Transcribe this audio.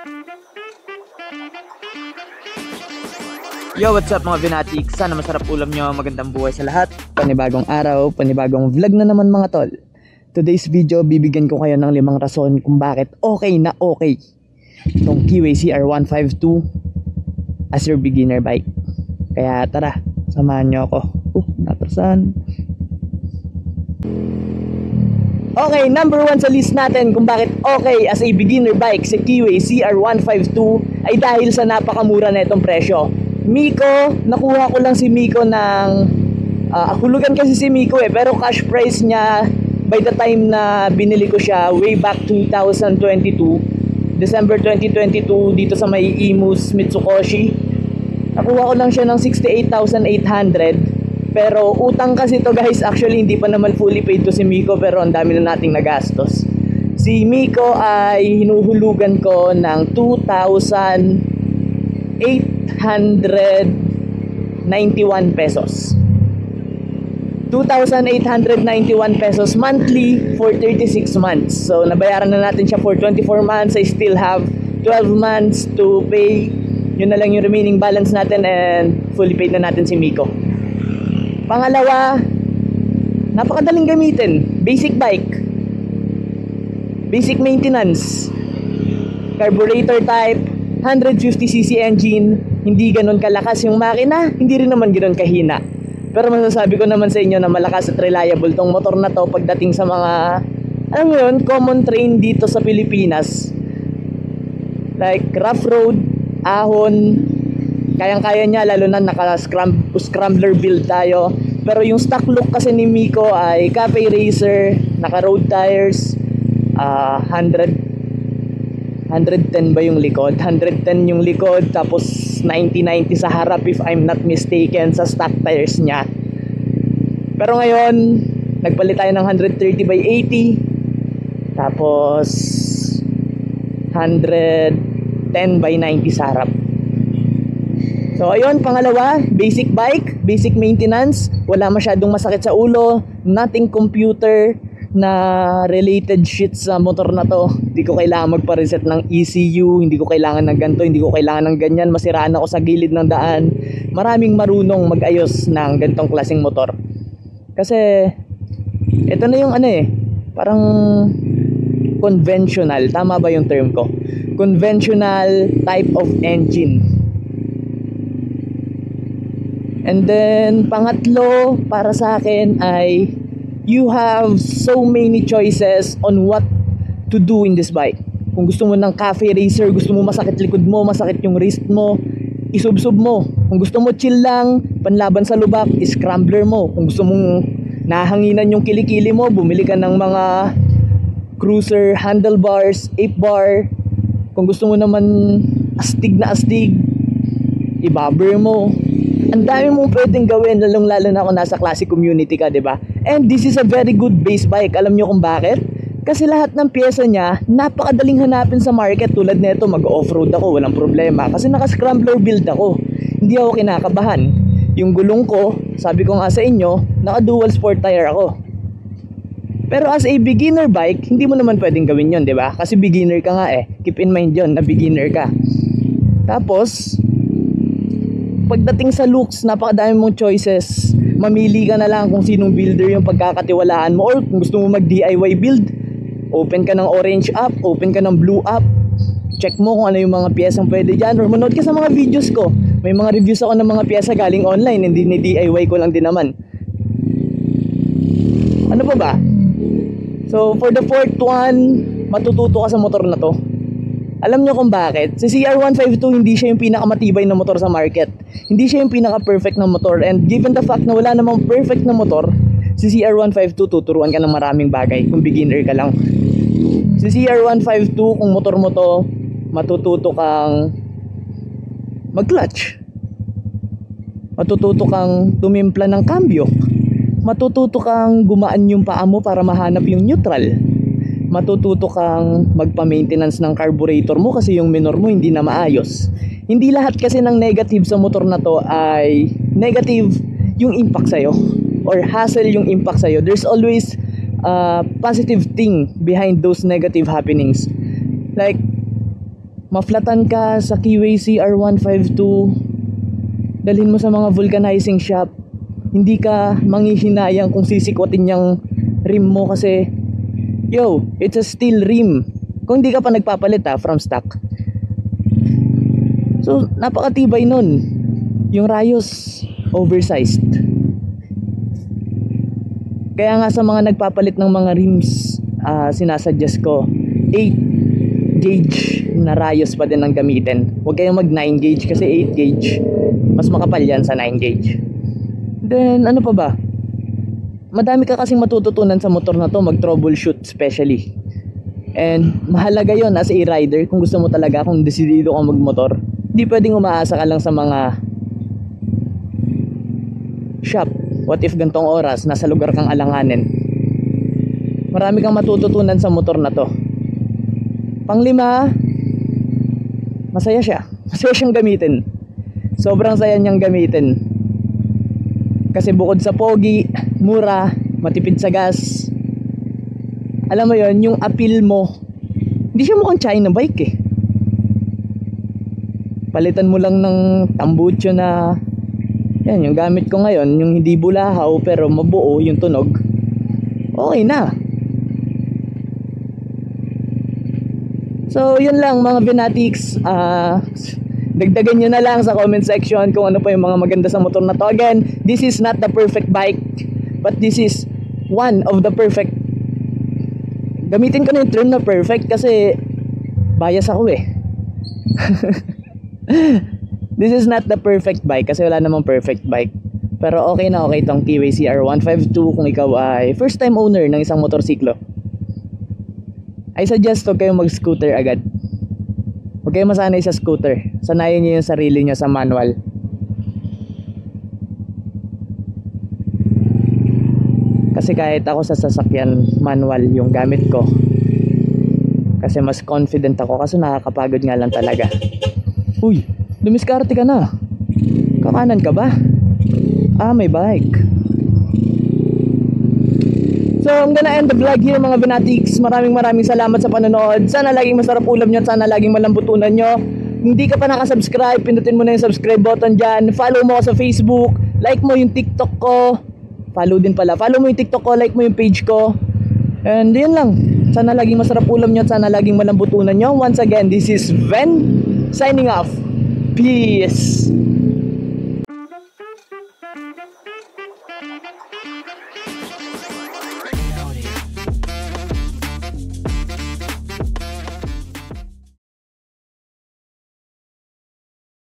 Yo, what's up mga Binatik? Sana masarap ulam nyo, magandang buhay sa lahat. Panibagong araw, panibagong vlog na naman mga tol. Today's video, bibigyan ko kayo ng 5 rason kung bakit okay na okay itong Keyway CR152 as your beginner bike. Kaya tara, samahan nyo ako. Natrasan. Okay, number 1 sa list natin kung bakit okay as a beginner bike si Keyway CR152 ay dahil sa napakamura na itong presyo. Miko, nakuha ko lang si Miko ng hulugan kasi si Miko pero cash price niya by the time na binili ko siya way back 2022, December 2022 dito sa may Imus, Mitsukoshi. Nakuha ko lang siya ng 68,800. Pero utang kasi to guys, actually hindi pa naman fully paid to si Miko pero ang dami na nating nagastos. Si Miko ay hinuhulugan ko ng 2,891 pesos. 2,891 pesos monthly for 36 months. So nabayaran na natin siya for 24 months. I still have 12 months to pay. Yun na lang yung remaining balance natin and fully paid na natin si Miko. Pangalawa, napakadaling gamitin. Basic bike, basic maintenance, carburetor type, 150cc engine. Hindi ganun kalakas yung makina, hindi rin naman ganun kahina. Pero masasabi ko naman sa inyo na malakas at reliable tong motor na to pagdating sa mga, alam mo yun, common terrain dito sa Pilipinas. Like rough road, ahon, kayang-kaya niya lalo na naka-scrambler build tayo. Pero yung stock look kasi ni Miko ay cafe racer, naka-road tires, 110 ba yung likod? 110 yung likod, tapos 90-90 sa harap if I'm not mistaken sa stock tires niya. Pero ngayon, nagpalit tayo ng 130 by 80, tapos 110 by 90 sa harap. So ayun, pangalawa, basic bike, basic maintenance, wala masyadong masakit sa ulo, nothing computer na related shit sa motor na to. Hindi ko kailangan magpa-reset ng ECU, hindi ko kailangan ng ganito, hindi ko kailangan ng ganyan, masiraan ako sa gilid ng daan. Maraming marunong mag-ayos ng ganitong klaseng motor. Kasi ito na yung parang conventional, tama ba yung term ko? Conventional type of engine. And then pangatlo para sa akin ay you have so many choices on what to do in this bike. Kung gusto mo ng cafe racer, gusto mo masakit likod mo, masakit yung wrist mo, isubsob mo. Kung gusto mo chill lang, panlaban sa lubak, scrambler mo. Kung gusto mong nahanginan yung kilikili mo, bumili ka ng mga cruiser handlebars, 8-bar. Kung gusto mo naman astig na astig, ibabber mo. Ang dami mong pwedeng gawin, lalong-lalo na kung nasa classic community ka, 'di ba? And this is a very good base bike. Alam niyo kung bakit? Kasi lahat ng pyesa niya, napakadaling hanapin sa market. Tulad nito, mag-off-road ako, walang problema. Kasi naka-scrambler build ako. Hindi ako kinakabahan. Yung gulong ko, sabi ko nga sa inyo, naka-dual sport tire ako. Pero as a beginner bike, hindi mo naman pwedeng gawin 'yon, 'di ba? Kasi beginner ka nga eh. Keep in mind 'yon, na beginner ka. Tapos pagdating sa looks, napakadami mong choices. Mamili ka na lang kung sinong builder yung pagkakatiwalaan mo, or kung gusto mo mag DIY build, open ka ng orange app, open ka ng blue app, check mo kung ano yung mga piyesang pwede dyan, or manood ka sa mga videos ko. May mga reviews ako ng mga piyesa galing online, hindi ni DIY ko lang din naman. Ano pa ba? So for the fourth one, matututo ka sa motor na to. Alam nyo kung bakit? Si CR152 hindi siya yung pinakamatibay na motor sa market. Hindi siya yung pinaka-perfect na motor. And given the fact na wala namang perfect na motor, si CR152 tuturuan ka ng maraming bagay kung beginner ka lang. Si CR152, kung motor mo to, matututo kang mag-clutch. Matututo kang tumimpla ng cambio. Matututo kang gumaan yung paa mo para mahanap yung neutral. Matututo kang magpa-maintenance ng carburetor mo kasi yung minor mo hindi na maayos. Hindi lahat kasi ng negative sa motor na to ay negative yung impact sa'yo or hassle yung impact sa'yo. There's always a positive thing behind those negative happenings. Like maflatan ka sa Keyway CR152, dalhin mo sa mga vulcanizing shop, hindi ka manghihinayang kung sisikwatin yung rim mo kasi it's a steel rim kung hindi ka pa nagpapalit from stock. So napakatibay nun. Yung Rayos oversized. Kaya nga sa mga nagpapalit ng mga rims, sinasuggest ko 8 gauge na Rayos pa din ang gamitin. Huwag kayong mag 9 gauge kasi 8 gauge mas makapal yan sa 9 gauge. Then ano pa ba? Madami ka kasing matututunan sa motor na to, mag troubleshoot especially. And mahalaga yon as a rider. Kung gusto mo talaga, kung desidido kang magmotor, hindi pwedeng umaasa ka lang sa mga shop. What if gantong oras nasa lugar kang alanganin? Marami kang matututunan sa motor na to. Panglima, masaya siya. Masaya siyang gamitin. Sobrang saya niyang gamitin. Kasi bukod sa pogi, mura, matipid sa gas, alam mo yon, yung appeal mo, hindi siya mukhang China bike eh. Palitan mo lang ng tambucho na yan, yung gamit ko ngayon, yung hindi bulahaw pero mabuo yung tunog, okay na. So yun lang mga Venatics. Dagdagan nyo na lang sa comment section kung ano pa yung mga maganda sa motor na to. Again, this is not the perfect bike, but this is one of the perfect. Gamitin ko na yung term na perfect kasi bias ako eh. This is not the perfect bike kasi wala namang perfect bike. Pero okay na okay itong Keyway CR152 kung ikaw ay first time owner ng isang motorsiklo. I suggest huwag kayong mag-scooter agad. Huwag kayong masanay sa scooter. Sanayin nyo yung sarili nyo sa manual. Kasi kahit ako sa sasakyan manual yung gamit ko, kasi mas confident ako, kasi nakakapagod nga lang talaga. Uy, dumiskarte ka na. Kakanan ka ba? May bike. So I'm gonna end the vlog here mga Venatics. Maraming salamat sa panonood. Sana laging masarap ulam nyo, sana laging malambutunan nyo. Hindi ka pa nakasubscribe, pindutin mo na yung subscribe button dyan. Follow mo ako sa Facebook, like mo yung TikTok ko. Follow mo yung TikTok ko, like mo yung page ko. And yun lang. Sana laging masarap ulam nyo, sana laging malambutunan nyo. Once again, this is Ven signing off. Peace.